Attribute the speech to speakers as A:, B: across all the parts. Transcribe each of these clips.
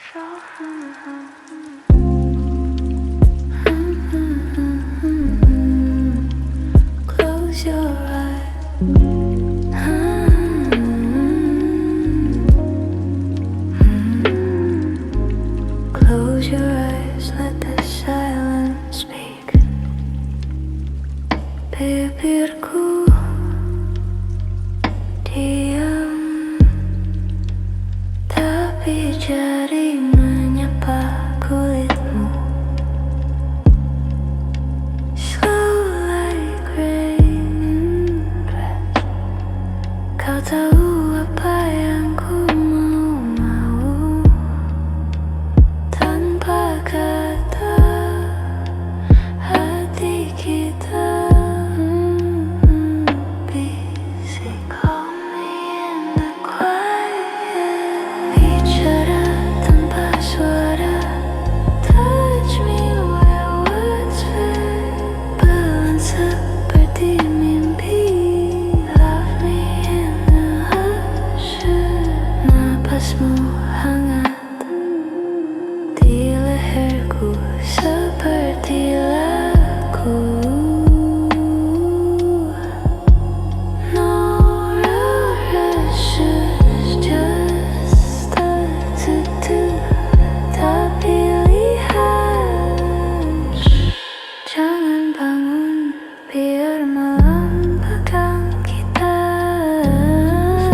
A: Close your eyes. Close your eyes, let the silence speak. Bibirku diam, tapi jari menyapa kulitmu. Slow like raindrops. Kau tahu apa yang ku mau tanpa kata hati kita bisik. Call me in the quiet. Bicara tanpa suara. Touch me where words fail. Pelan seperti mimpi. Love me in the hush. Napasmu hangat di leherku seperti lagu. No rushes, just us two. Tapi lihat, jangan bangun, biar malam pegang kita.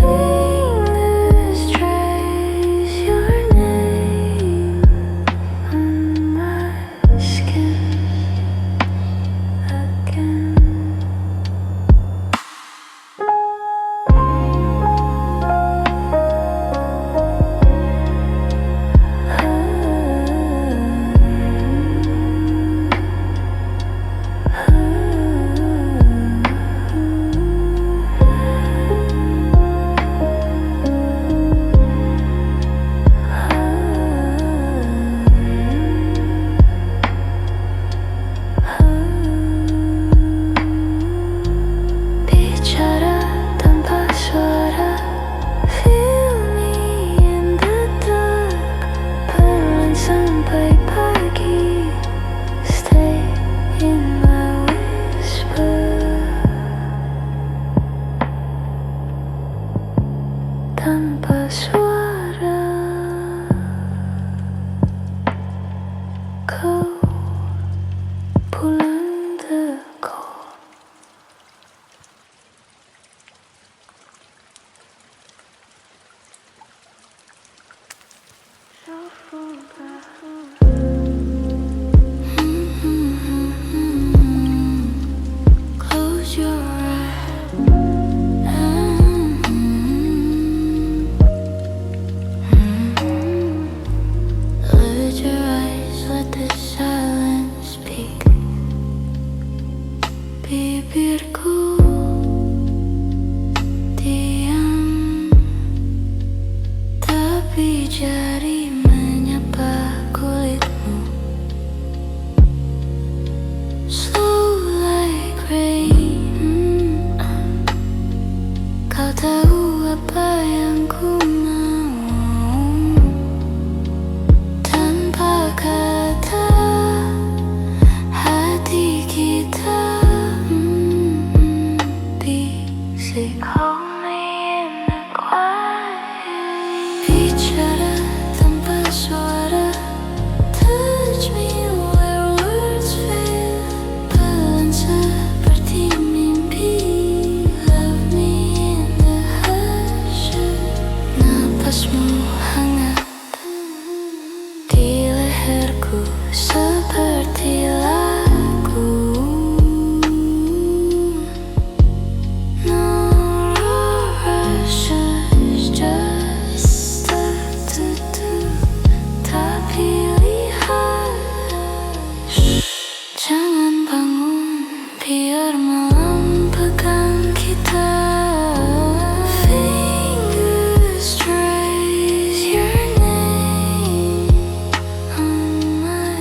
A: Fingers trace your name on my skin again. Bicara tanpa suara. Feel me in the dark. Pelan sampai pagi. Stay in my whisper. Tanpa suara. Kau pulang dekat. Close your eyes. Close your eyes, let the silence speak. Bibirku diam, tapi jari menyapa kulitmu. Slow like rain. Kau tahu apa yang ku mau tanpa kata hati kita bisik. Call me in the quiet. Bicara tanpa suara. Touch me where words fail. Pelan seperti mimpi. Love me in the hush. Napasmu hangat di leherku seperti lagu. No rushes, just us two. Tapi lihat, jangan bangun, biar malam pegang kita. Fingers trace your name on my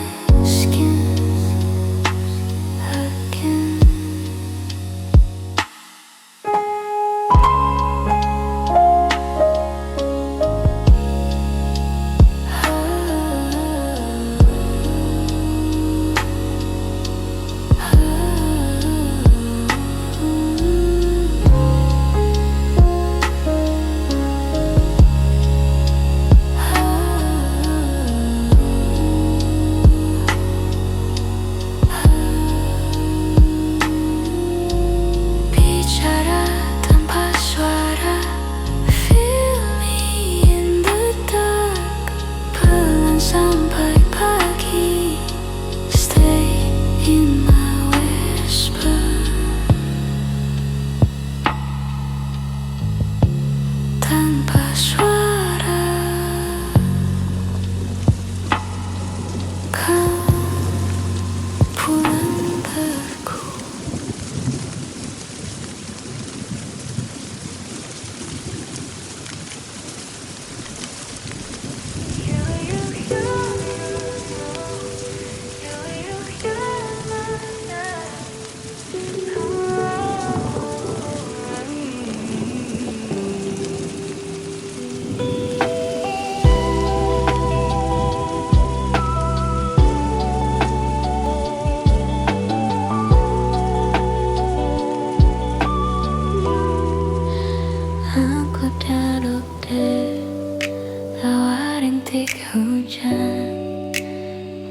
A: rintik hujan,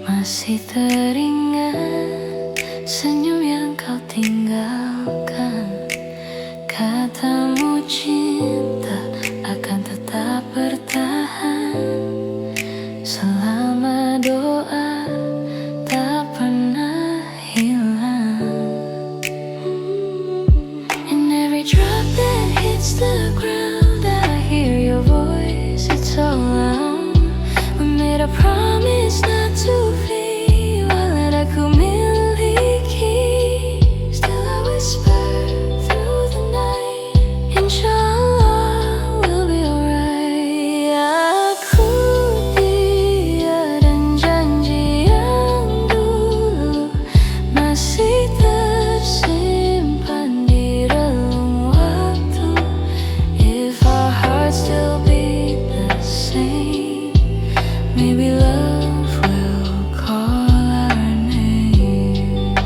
A: masih teringat senyum yang kau tinggalkan. Katamu cinta akan tetap bertahan, selama doa tak pernah hilang. And every drop that hits the ground, I hear your voice, it's so loud. We made a promise not to flee, walau aku miliki. Still I whisper through the night, Inshallah we'll be alright. Aku dia dan janji yang dulu masih tersimpan di relung waktu. If our hearts still beat the same, maybe love will call our name.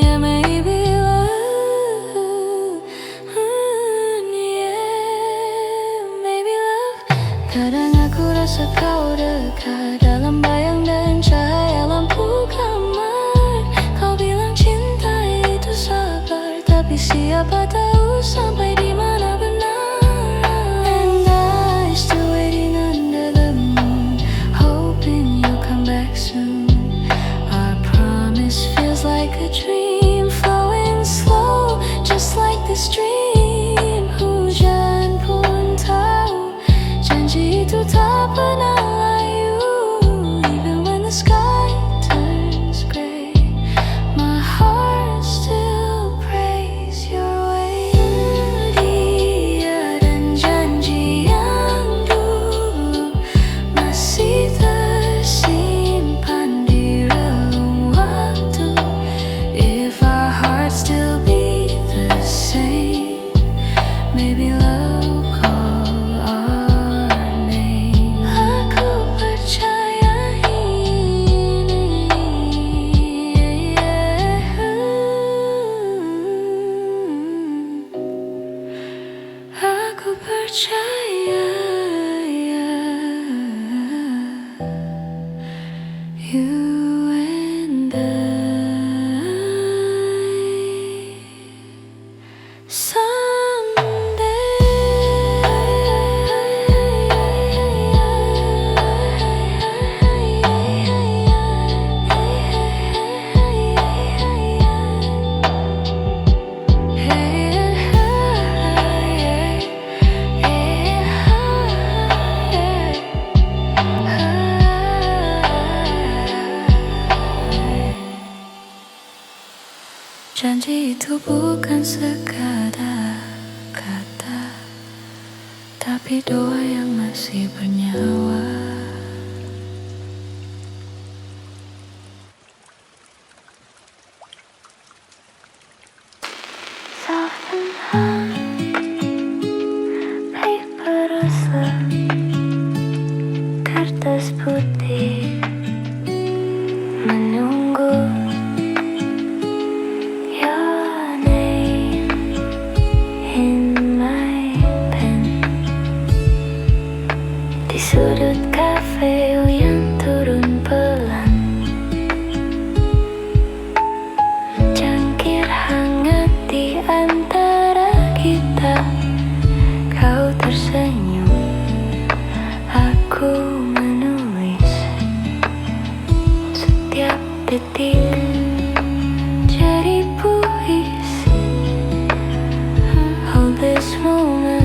A: Yeah, maybe love. Yeah, maybe love. Kadang aku rasa kau dekat dalam bayang dan cahaya lampu kamar. Kau bilang cinta itu sabar, tapi siapa tahu sampai di mana benar. And I still waiting under the moon, hoping you'll come back soon. Our promise feels like a dream, flowing slow, just like the stream. Hujan pun tahu janji itu tak pernah layu. Even when the sky turns gray, my heart still prays your way. Dia dan janji yang dulu masih tersimpan di relung waktu. If our hearts still beat the same, maybe love call our name. Aku percaya ini, aku percaya you and I Janji itu bukan sekadar kata, tapi doa yang masih bernyawa. Soften heart, paper slip, kertas putih menunggu. Your name in my pen, di sudut kafe yang turun pelan. Cangkir hangat di antara kita. Kau tersenyum, aku menulis setiap detik jadi puisi. Hold this moment,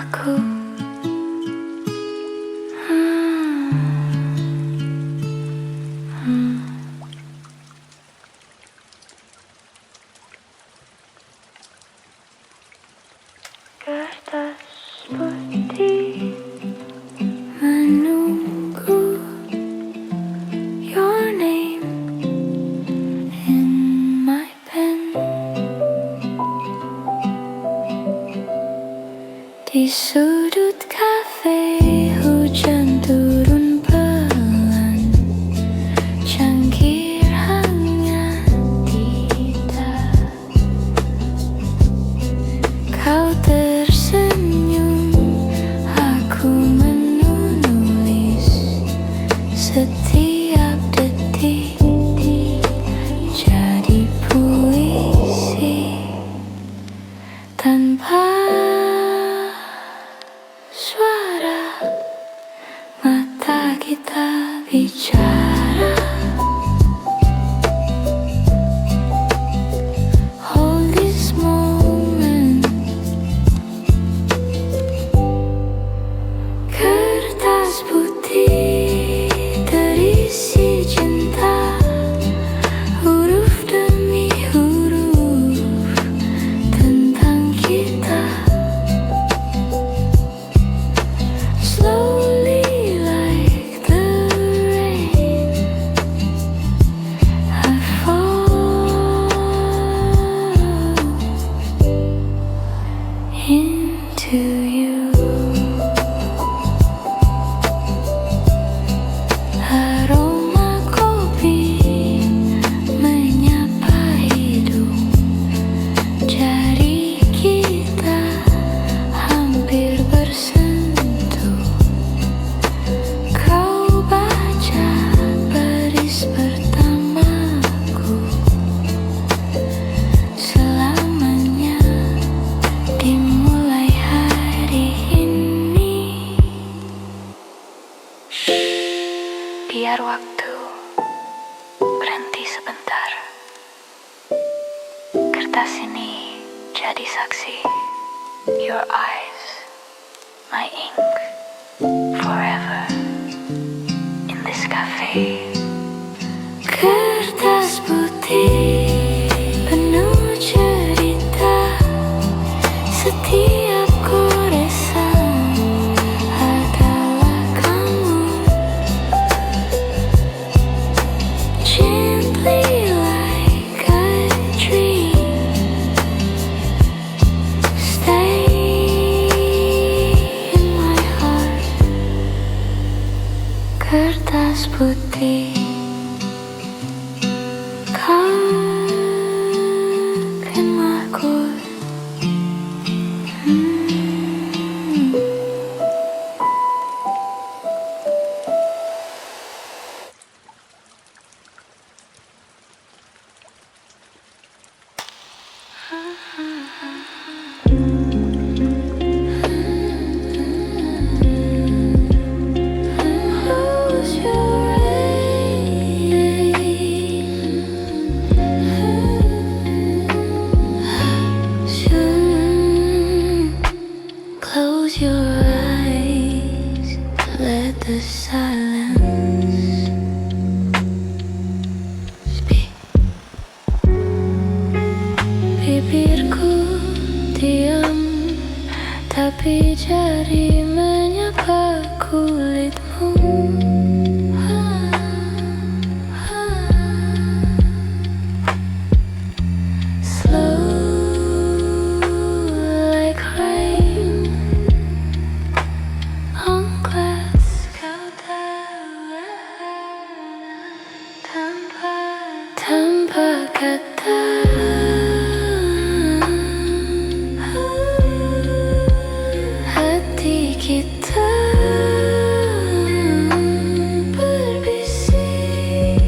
A: aku. Kertas putih menunggu your name in my pen. Di sudut kafe hujan turun pelan, cangkir hangat tidak. Kau tersenyum, aku menulis setiap detik jadi puisi tanpa suara. Mata kita bicara. Hold this moment. Kertas putih terisi cinta, huruf demi huruf tentang kita. Slowly like the rain, I fall into you. Aroma kopi menyapa hidung, jari kita hampir bersentuh. Kau baca baris pertamaku, selamanya dimulai hari ini. Biar waktu berhenti sebentar. Kertas ini jadi saksi. Your eyes, my ink, forever in this cafe. Kertas putih penuh cerita, setiap goresan adalah kamu. Gently like a dream, stay in my heart. Kertas putih, kau kan makhluk. Close your eyes. Close your eyes. Let the silence speak. Bibirku diam, tapi jari menyapa kulitmu. Slow like rain on glass. Kau tahu tanpa kata. Hati kita berbisik.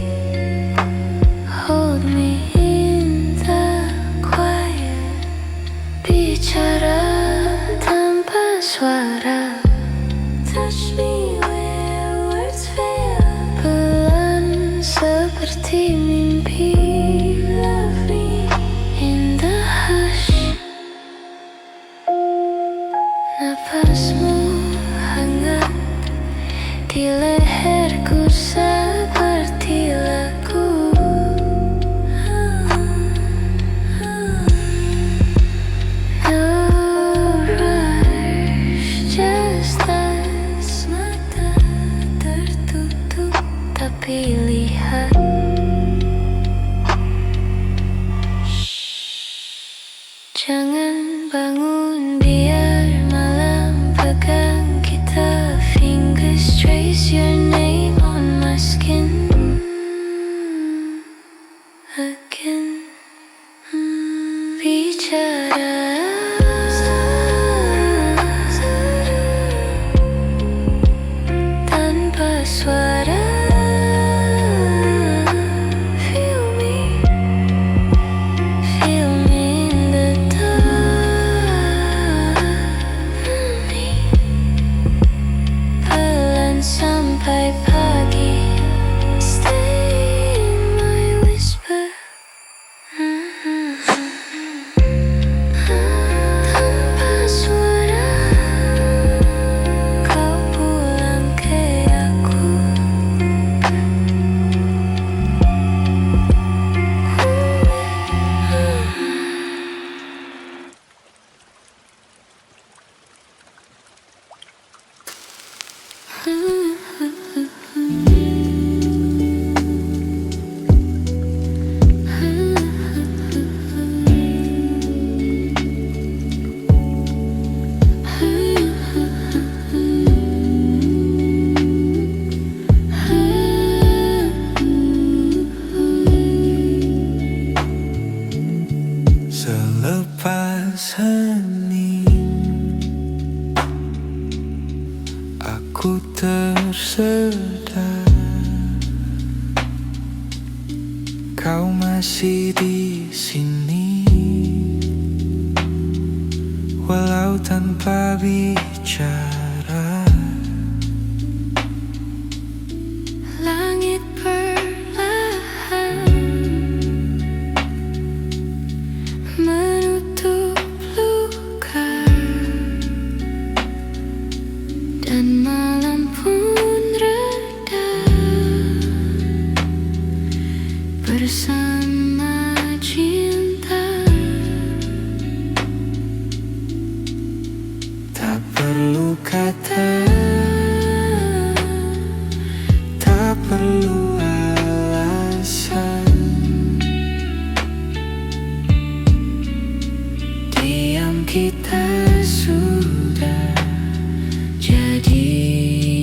A: Hold me in the quiet. Bicara tanpa suara. Touch me where words fail. Pelan seperti mimpi. Love me in the hush. Nafas napasmu hangat di leherku seperti lagu. No rush, just dance. Mata tertutup tapi lihat. Jangan bangun biar malam pegang kita. Fingers trace your name on my skin again. Bicara tanpa suara. Feel me in the dark. Pelan sampai pagi. Stay in my whisper. Tanpa suara kau pulang ke aku.
B: Selepas hening, aku tersedar kau masih di sini, walau tanpa bicara.
A: Langit perlahan menutup luka, dan malam pun reda bersama cinta.
B: Tak perlu kata, tak perlu alasan. Diam kita sudah jadi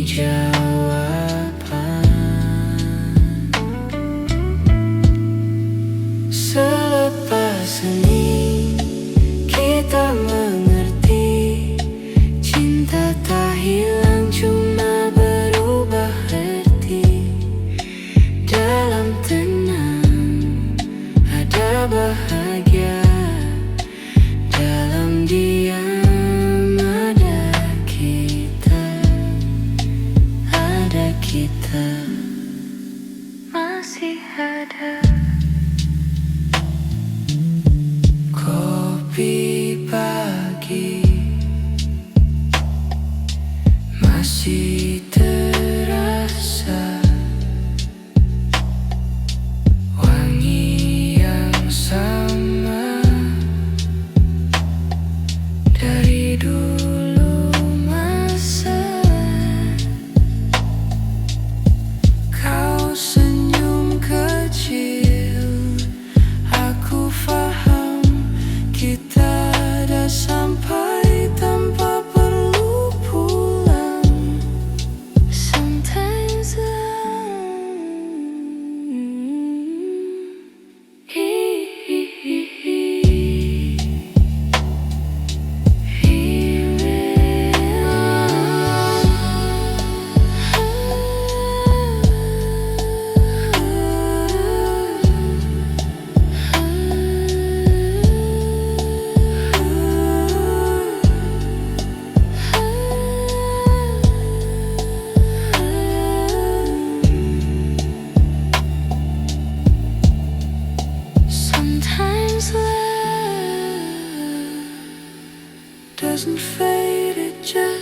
B: jawaban. Selepas ini kita mengerti, cinta tak hilang, cuma berubah arti. Dalam tenang ada bahagia, dalam diam ada kita,
A: Masih ada.
B: kopi pagi masih terasa, wangi yang sama dari dulu masa. Kau senyum kecil, aku faham kita ada sampai tanpa perlu pulang.
A: Sometimes love doesn't fade, it just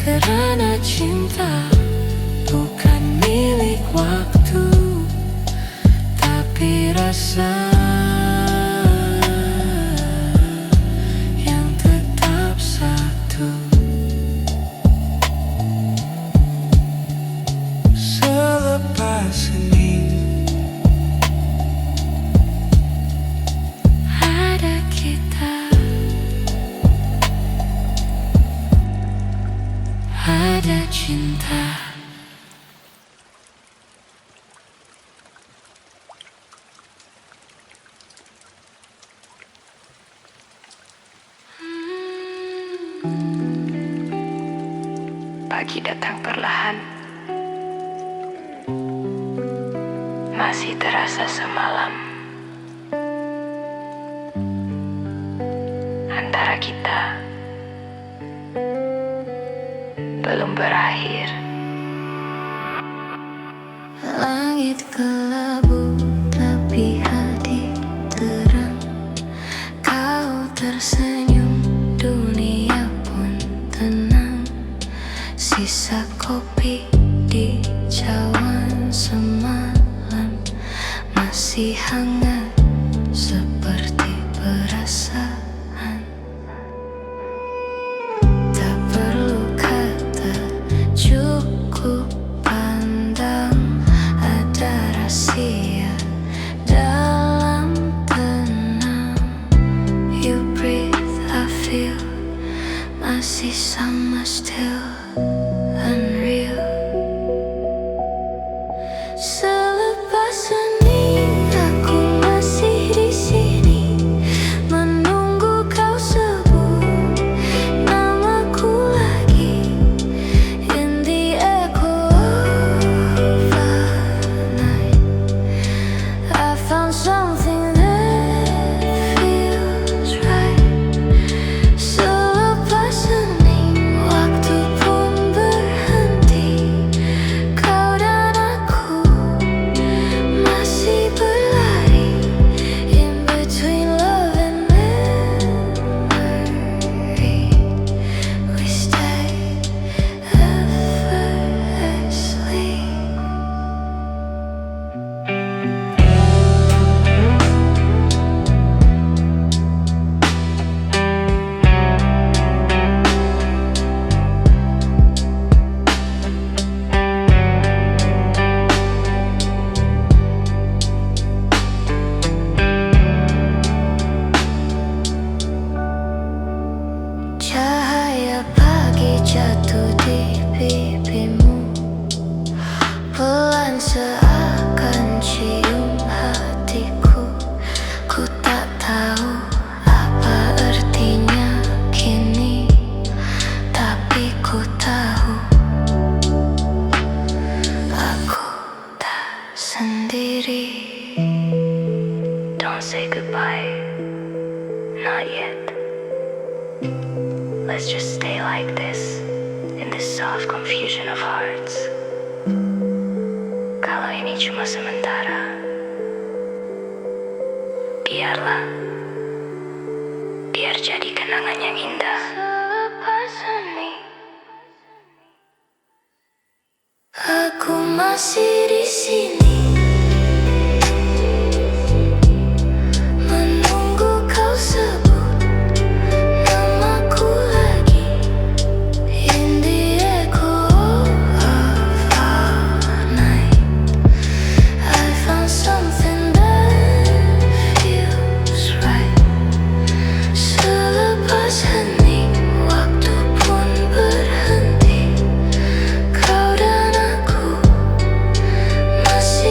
B: Karena cinta bukan milik waktu, tapi rasa yang tetap satu. Selepas hening ada kita, ada cinta.
C: Pagi datang perlahan, masih terasa semalam antara kita belum berakhir.
A: Langit kelabu tapi hati terang. Kau tersenyum, dunia pun tenang. Sisa kopi di cawan semalam masih hangat seperti perasaan. Tak perlu kata, cukup pandang. Ada rahasia dalam tenang. You breathe, I feel, masih sama still, unreal. Selepas hening aku masih di sini, menunggu kau sebut namaku lagi. In the echo of the night, I found something that feels right. Selepas hening waktu pun berhenti. Kau dan aku masih berlari in between love and memory. We stay effortlessly. Cahaya pagi jatuh di pipimu, pelan seakan cium hatiku. Ku tak tahu apa artinya kini, tapi ku tahu aku tak sendiri. Don't say goodbye, not yet. Let's just stay like this, in this soft confusion of hearts. Kalau ini cuma sementara, biarlah, biar jadi kenangan yang indah. Selepas ini, aku masih di sini, menunggu kau sebut namaku lagi. In the echo of the night, I found something that feels right. Selepas hening waktu pun berhenti. Kau dan aku masih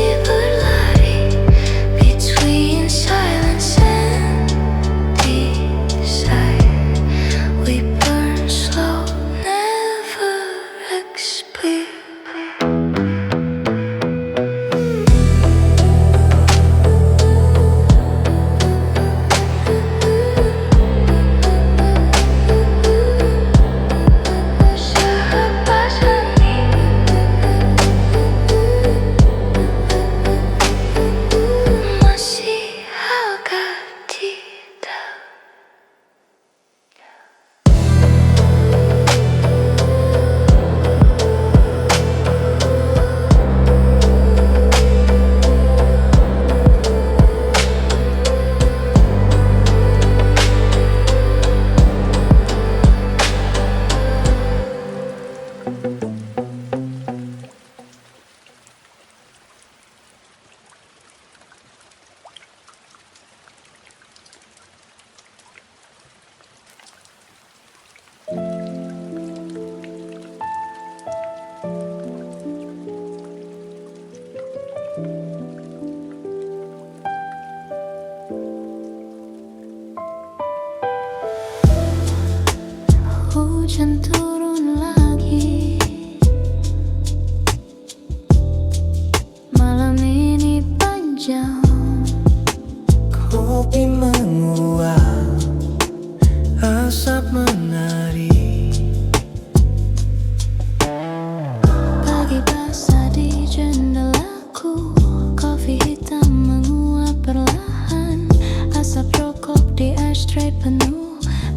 A: ashtray penuh.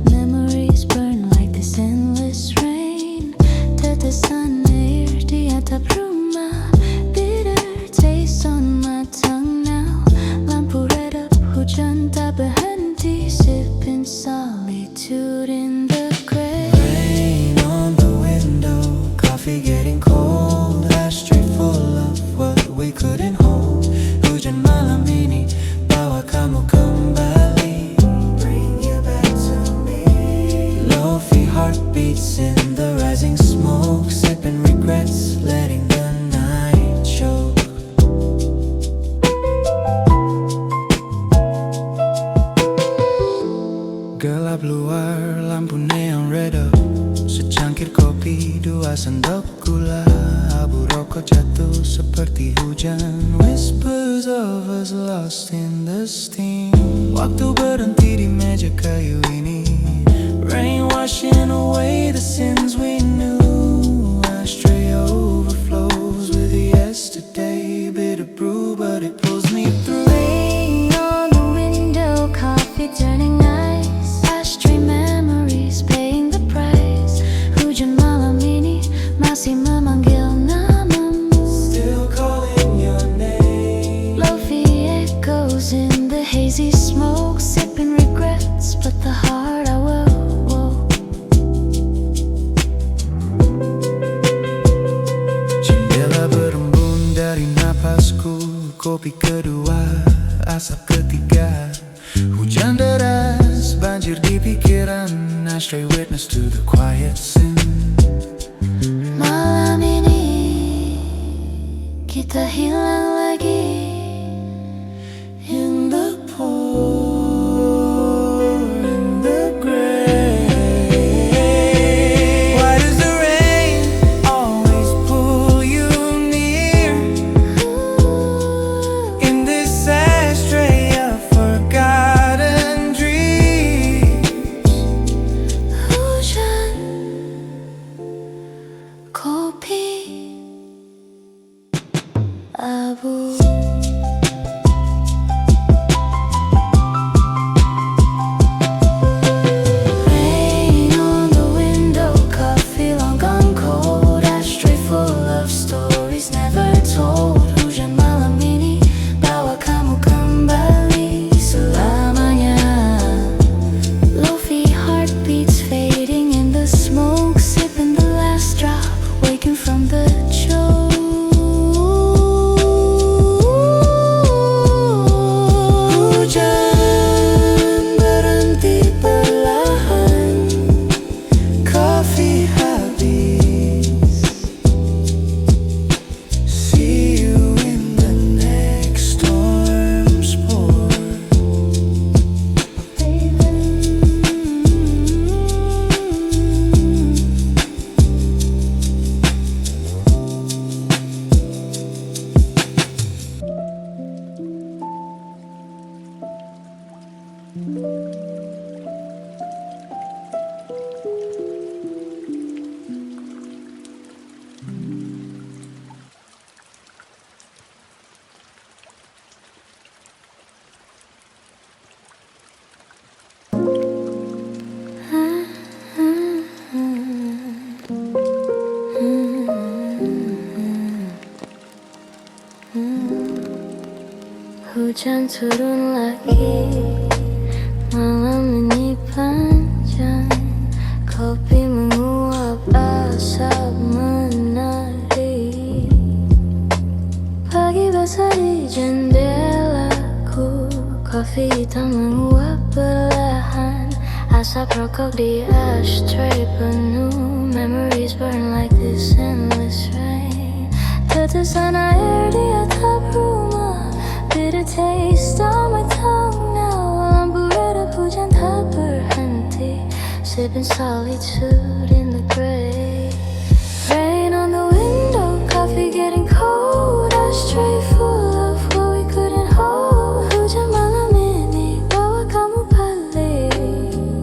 A: Memories burn like this endless rain. Tetesan air di atap rumah, bitter taste on my tongue now. Lampu redap, hujan tak berhenti, sipping solitude in the gray.
B: Rain on the window, coffee getting cold, ashtray full of what we couldn't hold. Hujan malam ini bawa kamu kembali, bring you back to me. Lofi heartbeats in the rising smoke, sipping regrets, letting the night choke. Gelap luar, lampu neon redup, secangkir kopi, 2 sendok gula. Abu rokok jatuh seperti hujan, whispers of us lost in the steam. Waktu berhenti di meja kayu ini, rain washing away the sins we knew. Ashtray overflows with yesterday, bitter brew but it pulls me through.
A: Rain on the window, coffee turning ice, ashtray memories paying the price. Hujan malam ini masih memanggil namamu,
B: Still calling your name.
A: Lofi echoes in the hazy smoke, sipping regrets, but the heart I will.
B: Jendela berembun dari napasku, kopi kedua, asap ketiga. Hujan deras, banjir di pikiran, ashtray witness to the quiet sin.
A: Malam ini kita hilang lagi
B: In the pour, in the gray. Why does the rain always pull you near? In this ashtray of forgotten dreams.
A: hujan, kopi, abu. Rain on the window, coffee long gone cold, ashtray full of stories never told. Hujan malam ini bawa kamu kembali selamanya. Lofi heartbeats fading in the smoke, sipping the last drop, waking from the choke. Hujan berhenti perlahan,
B: Coffee habis. See you in the next storm's pour.
A: Hujan turun lagi, malam ini panjang, kopi menguap, asap menari. Pagi basah di jendelaku, kopi hitam menguap perlahan, asap rokok di ashtray penuh. Memories burn like this endless rain. Tetesan air di atap rumah, bitter taste on my tongue now. Lampu redap, hujan tak berhenti, sipping solitude in the gray. Rain on the window, coffee getting cold, ashtray full of what we couldn't hold. Hujan malam ini bawa kamu balik,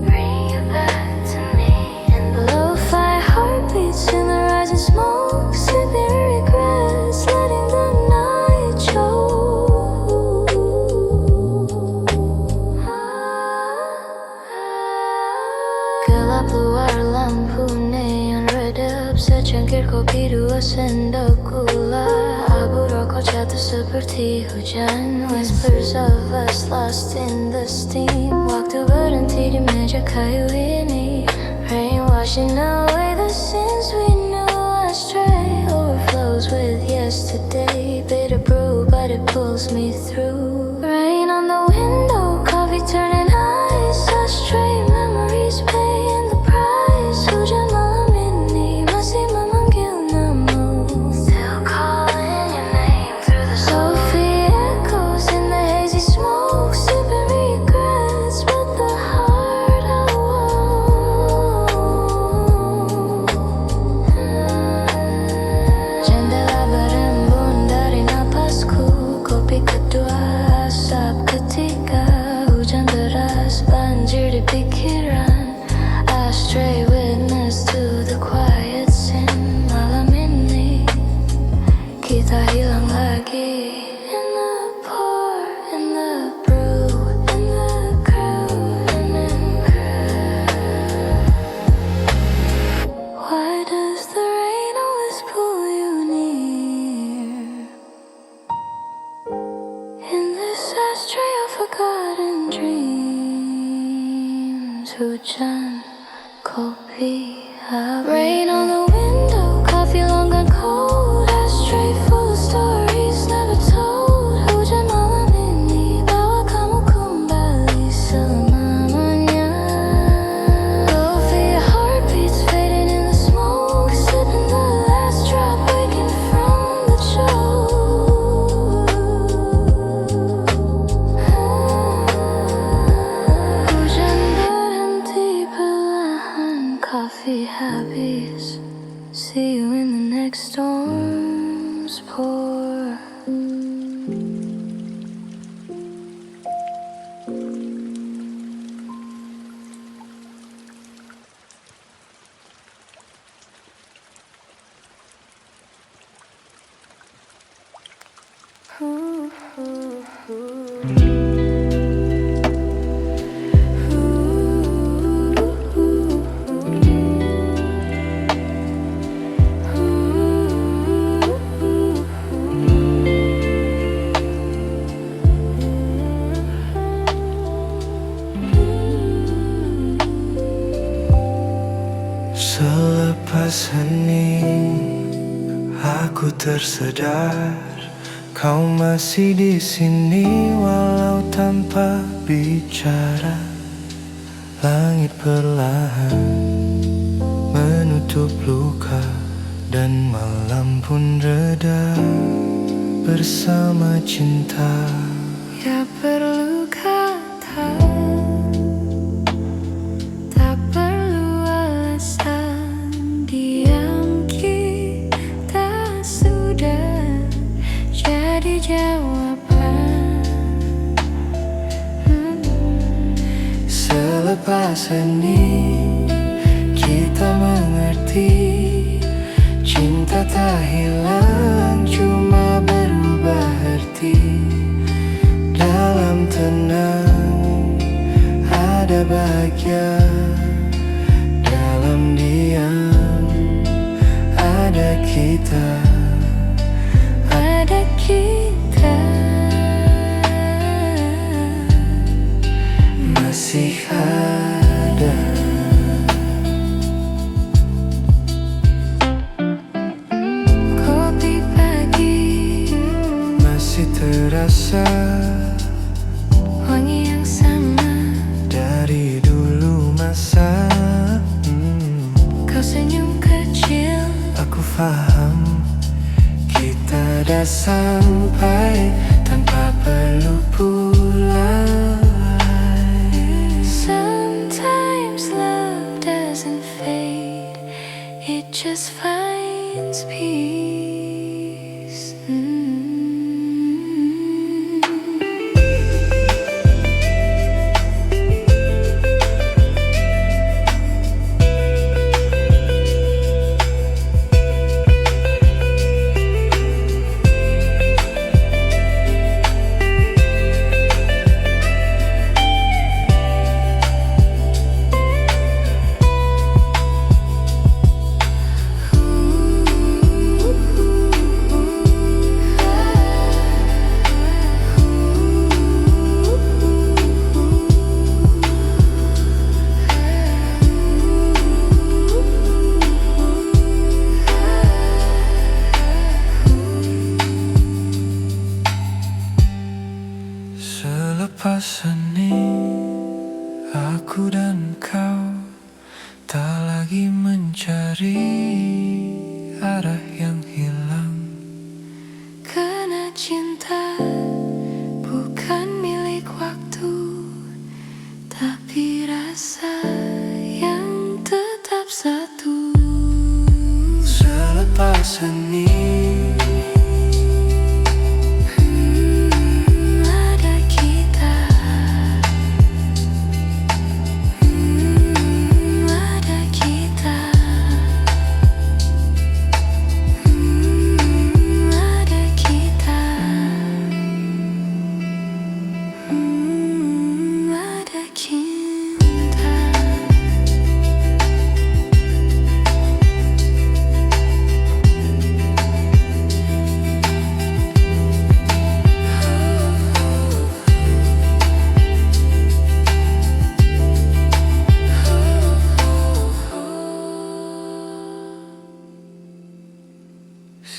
A: bring you back to me. And the lo-fi heartbeats in the rising smoke, sipping regrets, letting the night choke. kopi, 2 sendok gula. Abu rokok jatuh seperti hujan. Whispers of us lost in the steam. Waktu berhenti di meja kayu ini. Rain washing away the sins we knew astray. Overflows with yesterday. Bitter brew but it pulls me through. Rain on the window, coffee turning ice. Astray memories paying the price. Hujan malam ini masih memanggil nama. Still calling your name through the coffee echoes in the hazy smoke. Sipping regrets with the heart I won't. Jendela berembun dari napasku. Kopi kedua, asap ketiga. Hujan deras, banjir di pikiran. Astray witness to the quiet sin. Malam ini kita hilang lagi. In the pour, in the brew, in the crew, and in crew. Why does the rain always pull you near? In this ashtray of forgotten dreams. Hujan, kopi, abu. Rain on the window, coffee long gone cold. Ashtray full of stories never told. Hujan malam ini bawa kamu kembali selamanya. Coffee heartbeats fading in the smoke. Sipping the last drop, waking from the choke. Hujan berhenti perlahan, coffee habis. See you in the next storm's pour.
B: Selepas hening, aku tersedar kau masih di sini walau tanpa bicara. Langit perlahan menutup luka dan malam pun reda bersama cinta.
A: Ya perlu kata, tak perlu alasan. Diam kita sudah jadi jawaban.
B: Selepas hening kita mengerti cinta tak hilang, cuma berubah arti. Dalam tenang ada bahagia, dalam diam ada kita.
A: Ada kita,
B: masih ada.
A: kopi pagi,
B: Masih terasa
A: wangi yang sama.
B: dari dulu masa.
A: Kau senyum kecil,
B: Aku faham kita dah sampai tanpa perlu pulang.
A: sometimes love doesn't fade, it just finds peace.
B: seni.
A: Ada kita. Ada kita. Ada kita. Ada cinta.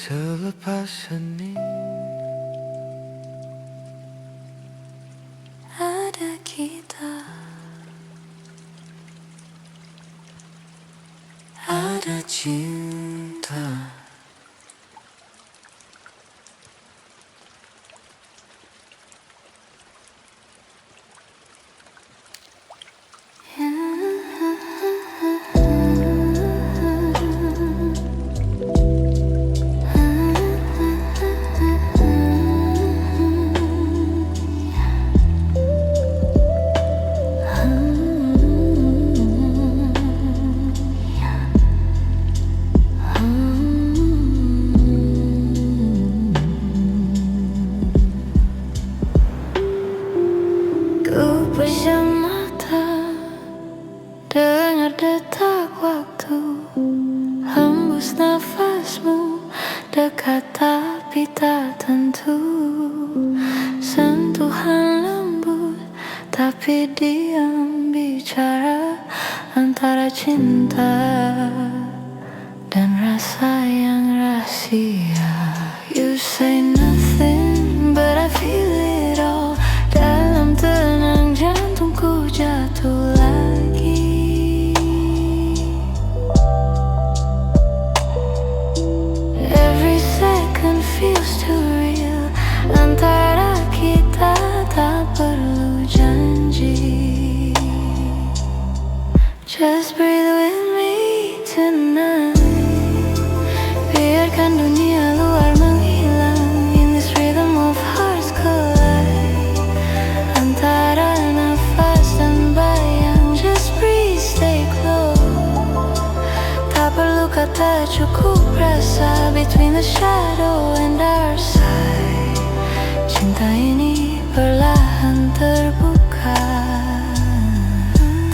B: Selepas Senin
A: Ada kita.
B: ada cinta.
A: Ku pejam mata, dengar detak waktu, hembus nafasmu, dekat tapi tak tentu. Sentuhan lembut, tapi diam bicara antara cinta dan rasa yang rahasia. You say nothing, but I feel it all. Dalam tenang jantungku jatuh lagi. Every second feels too real. Antara kita tak perlu janji. Just breathe with me tonight. Biarkan dunia luar menghilang in this rhythm of hearts collide. Antara nafas dan bayang, just breathe, stay close. Tak perlu kata, cukup rasa between the shadow and our side. Cinta ini perlahan terbuka.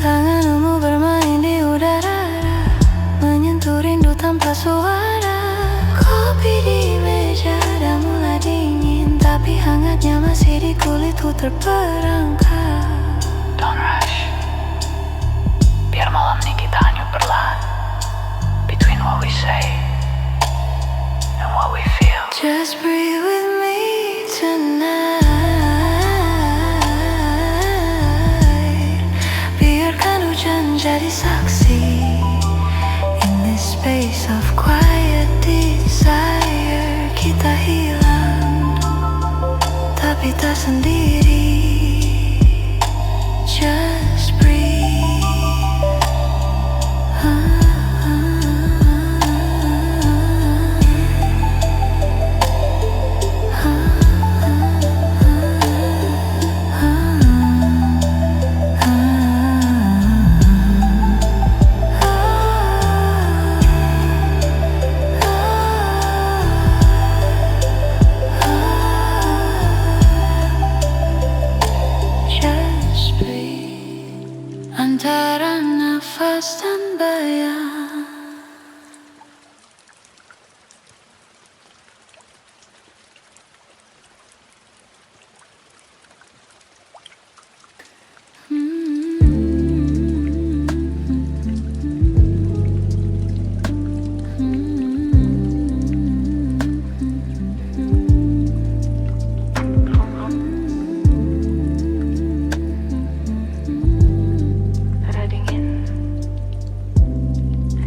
A: Tanganmu bermain di udara, menyentuh rindu tanpa suara. Kopi di meja dah mulai dingin, tapi hangatnya masih di kulitku terperangkap.
D: Don't rush. Biar malam ini kita hanyut perlahan between what we say and what we feel.
A: Just breathe with me tonight. Biarkan hujan jadi saksi in this space of quiet desire. Kita hilang, tapi tak sendiri. Just breathe. Just breathe. Antara nafas dan bayang.
C: Ada dingin.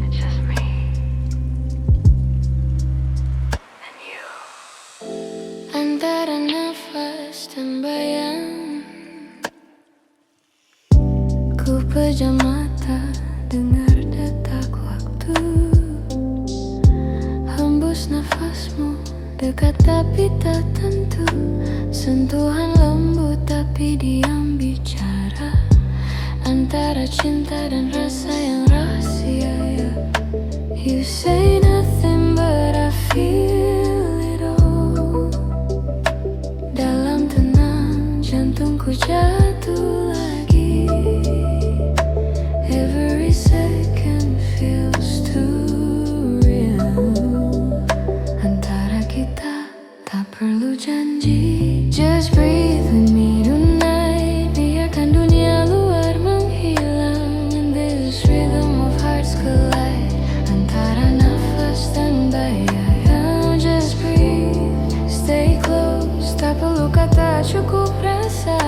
C: It's just me and you.
A: Antara nafas dan bayang. Ku pejam mata, dengar detak waktu, hembus hembus nafasmu, dekat tapi tak tentu, sentuhan lembut tapi diam bicara, antara cinta dan rasa yang rahasia. You say nothing but I feel it all. Dalam tenang jantungku jatuh lagi. Every second feels too real. Antara kita tak perlu janji. Just breathe with me tonight. Biarkan dunia luar menghilang in this rhythm of hearts collide. Antara nafas dan bayang. Just breathe, stay close. Tak perlu kata, cukup rasa.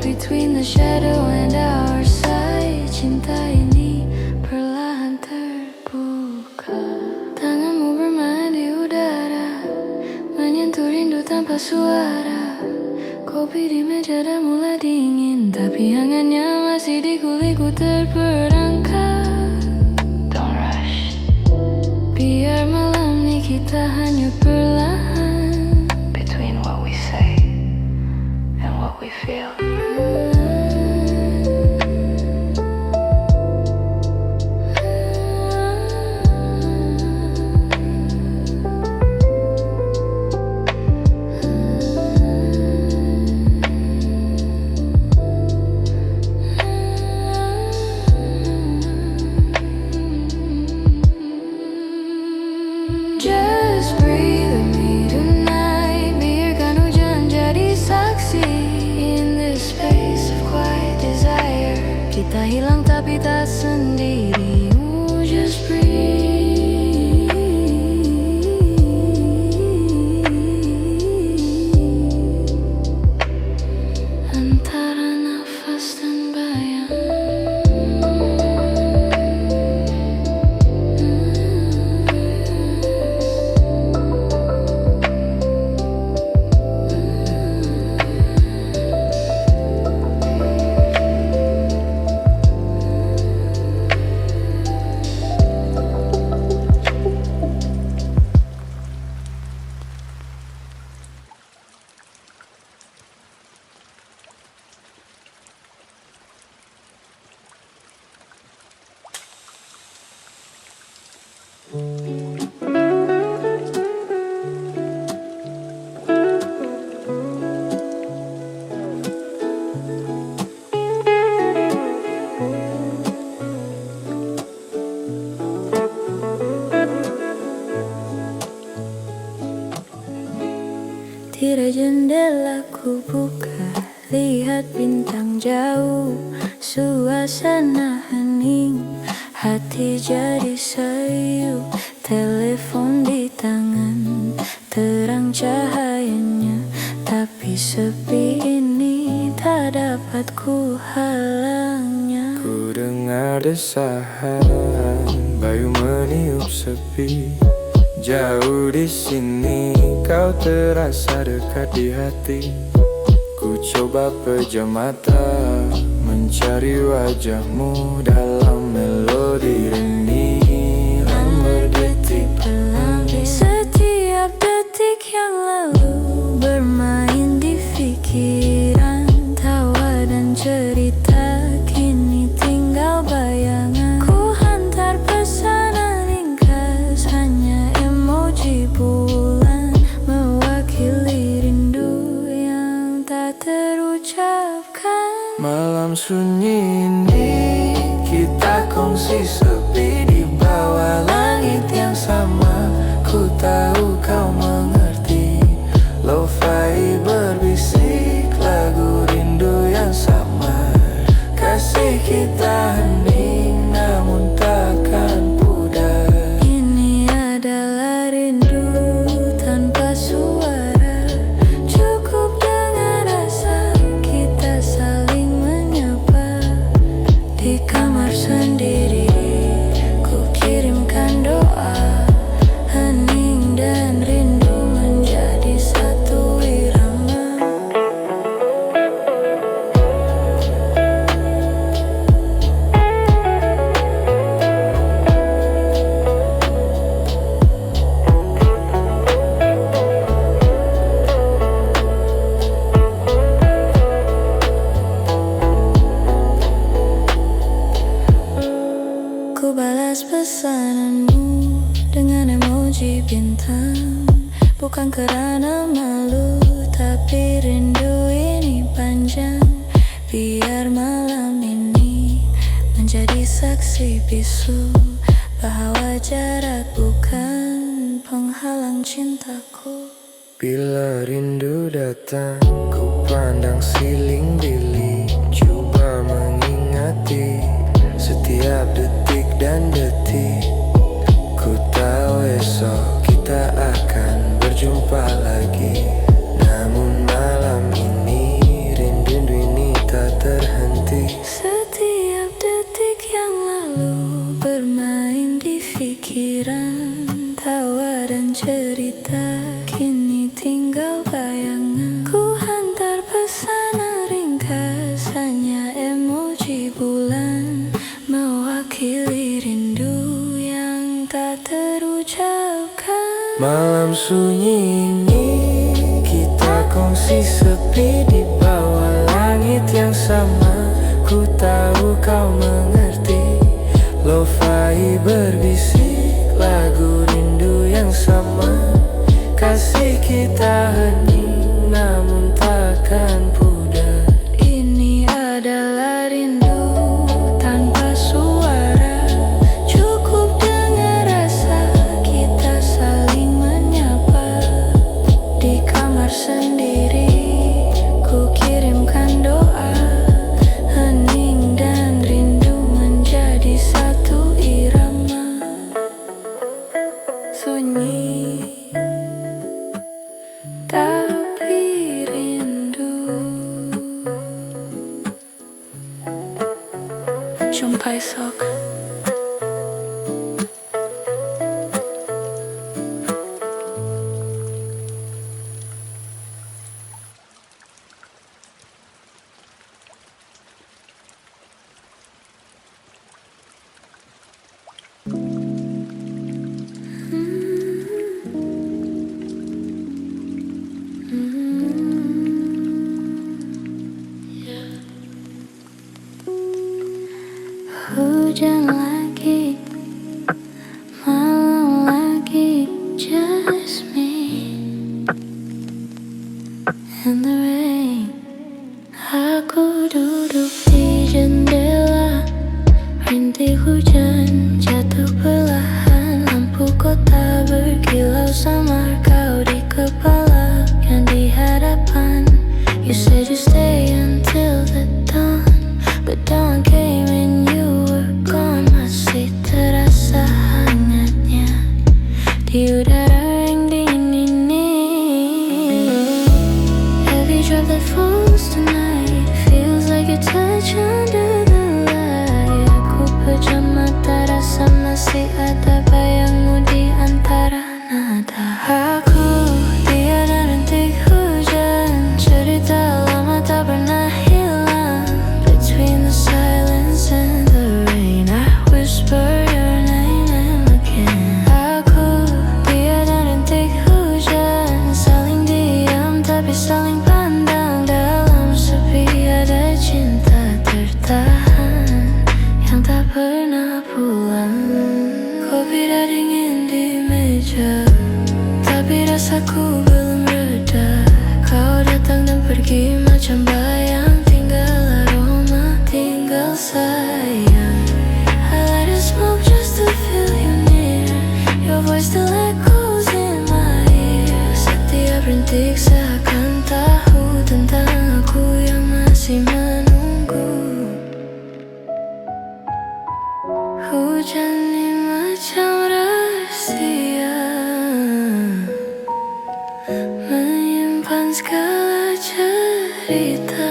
A: Between the shadow and our side, cinta ini perlahan terbuka. Tanganmu bermain di udara, menyentuh rindu tanpa suara. Kopi di meja dah mulai dingin, tapi hangatnya masih di kulitku terperangkap.
D: Don't rush.
A: Biar malam ini kita hanya perlahan.
D: Between what we say and what we feel.
A: Just breathe with me tonight. Biarkan hujan jadi saksi. In this space of quiet desire, kita hilang tapi tak sendiri. Just breathe. Antara nafas dan bayang. Tirai jendela ku buka, lihat bintang jauh, suasana hening, hati jadi sayu. Telepon di tangan, terang cahayanya, tapi sepi ini tak dapat ku halangnya.
B: Ku dengar desahan bayu meniup sepi. Jauh di sini kau terasa dekat di hati. Ku coba pejam mata, mencari wajahmu dalam melodi rintihan berdetik pelangi.
A: Setiap detik yang lalu bermain di pikiran, tawa dan cerita kini tinggal bayangan. Ku hantar pesanan ringkas, hanya emoji bulan mewakili rindu yang tak terucapkan.
B: Malam sunyi ini kita kongsi sepi di bawah langit yang sama. Ku tahu kau mengerti. Lo-fi berbisik lagu rindu yang sama. Kasih kita hening namun takkan pudar.
A: Ini adalah rindu tanpa suara. Cukup dengan rasa kita saling menyapa di kamar sendiri. bukan, bukan karena malu, tapi rindu ini panjang. Biar malam ini menjadi saksi bisu bahwa jarak bukan penghalang cintaku.
E: Bila rindu datang, ku pandang siling bilik, coba mengingati setiap detik dan detik. Ku tahu esok kita akan berjumpa lagi, namun malam ini rindu ini tak terhenti.
A: Setiap detik yang lalu bermain di pikiran, tawa dan cerita kini tinggal bayangan. Ku hantar pesan ringkas, hanya emoji bulan mewakili rindu yang tak terucapkan.
E: Malam sunyi ini kita kongsi sepi di bawah langit yang sama. Ku tahu kau mengerti, lo-fi berbisik lagu rindu yang sama. Kasih kita hening namun takkan pudar.
A: Ini adalah rindu tanpa suara, cukup dengar rasa kita saling menyapa. Di kamar sendiri ku kirimkan doa, hening dan rindu menjadi satu irama. Sunyi tapi rindu. Jumpa esok. Hujan lagi, malam lagi, just me and the rain. Aku duduk di jendela, rintik hujan jatuh perlahan. Lampu kota berkilau samar, kau di kepala yang di hadapan. You said you stay until the dawn, but dawn came and you were gone. Masih terasa hangatnya di udara yang dingin ini. Every drop that falls tonight feels like a touch under the light. Aku pejam mata, rasa masih ada bayangmu di antara nada. Aku tiada rintik hujan, cerita lama tak pernah hilang. Between the silence and the rain, I whisper your name and again. Aku tiada rintik hujan, saling diam tapi saling pandang. Dalam sepi ada cinta tertahan yang tak pernah pulang. Kopi dah dingin di meja, tapi rasaku belum reda. Kau datang dan pergi macam bayang, tinggal aroma, tinggal sayang. I light a smoke just to feel you near, your voice still echoes in my ear. Setiap rintik seakan tahu tentang aku yang masih menunggu. Hujan ini macam rahasia, menyimpan segala cerita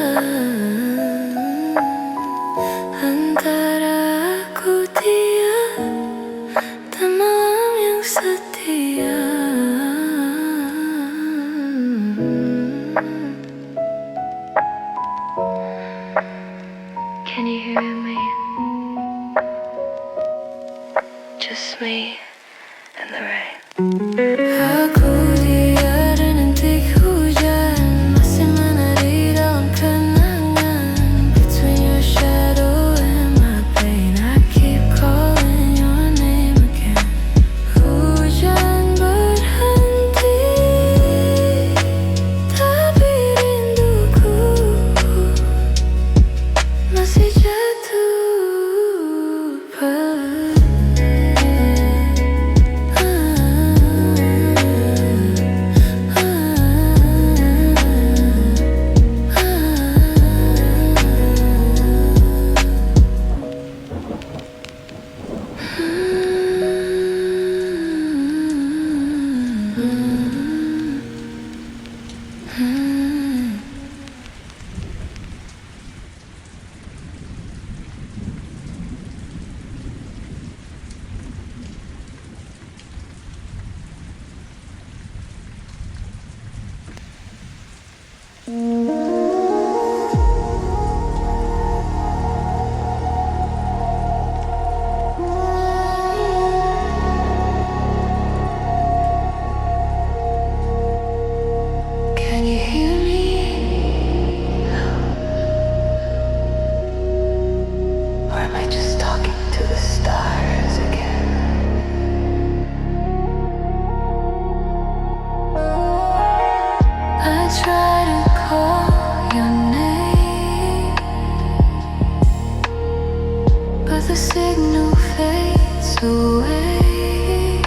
A: antara aku dia dan malam yang setia. Can you hear me? Just me and the rain. Aku tiada rintik hujan, masih menari dalam kenangan. Can you hear me?
D: Or am I just talking to the stars again?
A: I try to call your name, but the signal fades away.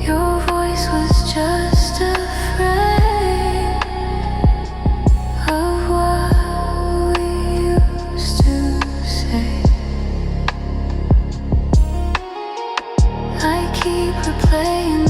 A: Your voice was just a frame of what we used to say. I keep replaying